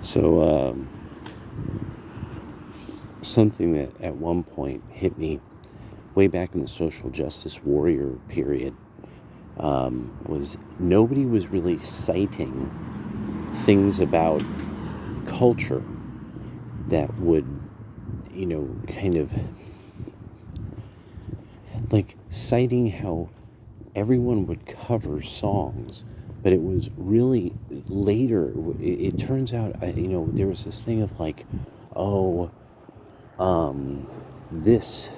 So, something that at one point hit me way back in the social justice warrior period was nobody was really citing things about culture that would, kind of like citing how everyone would cover songs. But it was really later, it turns out, there was this thing of like, oh, this,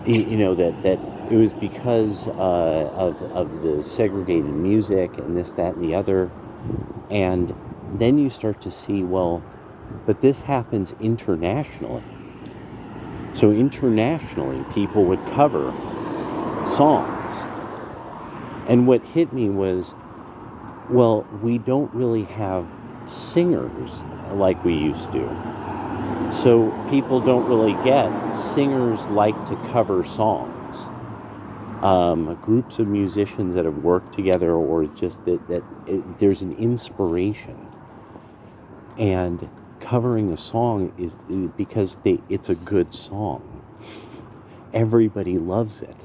that it was because of the segregated music and this, that, and the other. And then you start to see, well, but this happens internationally. So internationally, people would cover songs. And what hit me was, well, we don't really have singers like we used to. So people don't really get singers like to cover songs. Groups of musicians that have worked together, or just there's an inspiration. And covering a song is because it's a good song. Everybody loves it.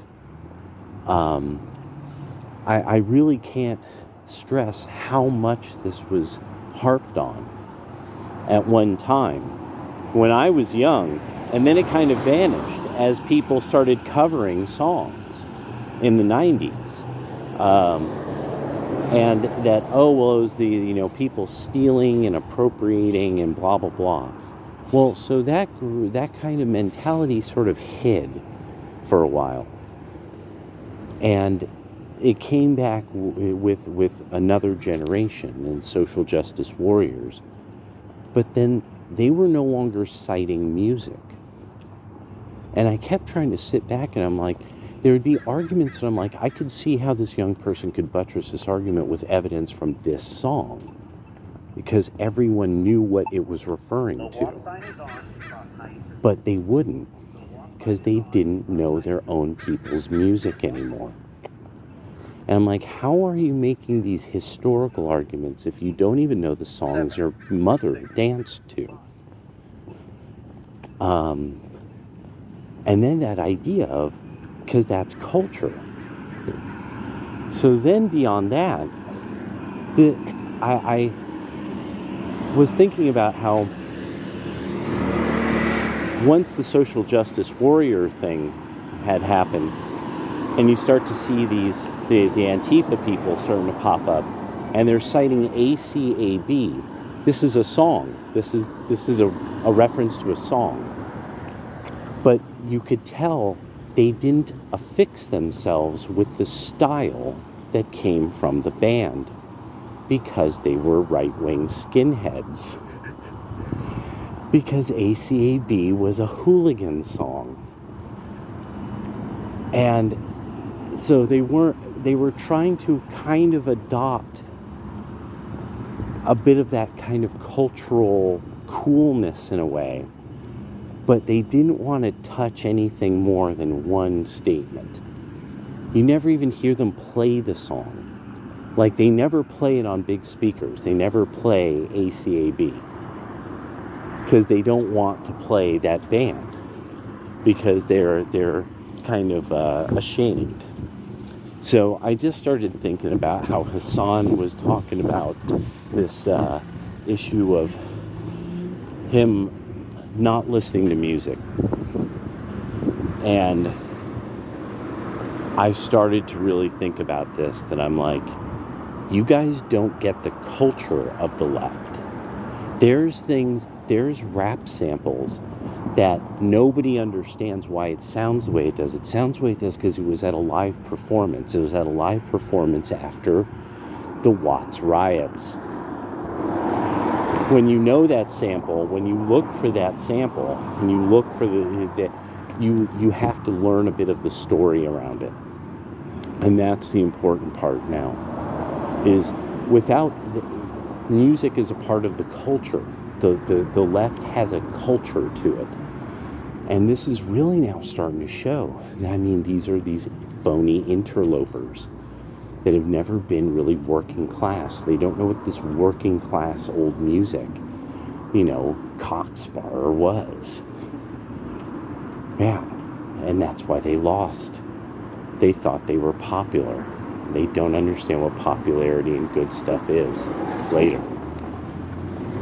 I really can't stress how much this was harped on at one time when I was young, and then it kind of vanished as people started covering songs in the 90s. And that, it was the, people stealing and appropriating and blah, blah, blah. Well, so that kind of mentality sort of hid for a while. And it came back with another generation and social justice warriors. But then they were no longer citing music. And I kept trying to sit back, and I'm like, there would be arguments, and I'm like, I could see how this young person could buttress this argument with evidence from this song, because everyone knew what it was referring to. But they wouldn't, because they didn't know their own people's music anymore. And I'm like, how are you making these historical arguments if you don't even know the songs your mother danced to? And then that idea of, because that's culture. So then beyond that, I was thinking about how once the social justice warrior thing had happened, and you start to see the Antifa people starting to pop up, and they're citing ACAB. This is a song. This is a reference to a song. But you could tell they didn't affix themselves with the style that came from the band, because they were right-wing skinheads. Because ACAB was a hooligan song. And so they were trying to kind of adopt a bit of that kind of cultural coolness in a way, but they didn't want to touch anything more than one statement. You never even hear them play the song. Like, they never play it on big speakers. They never play ACAB, because they don't want to play that band, because they're kind of ashamed. So I just started thinking about how Hassan was talking about this issue of him not listening to music. And I started to really think about this, that I'm like, you guys don't get the culture of the left. There's rap samples that nobody understands why it sounds the way it does. It sounds the way it does because it was at a live performance. It was at a live performance after the Watts riots. When you know that sample, when you look for that sample, and you look for you have to learn a bit of the story around it. And that's the important part now, is without music is a part of the culture. The left has a culture to it. And this is really now starting to show. I mean, these are these phony interlopers that have never been really working class. They don't know what this working class old music, Cockspur was. Yeah, and that's why they lost. They thought they were popular. They don't understand what popularity and good stuff is. Later.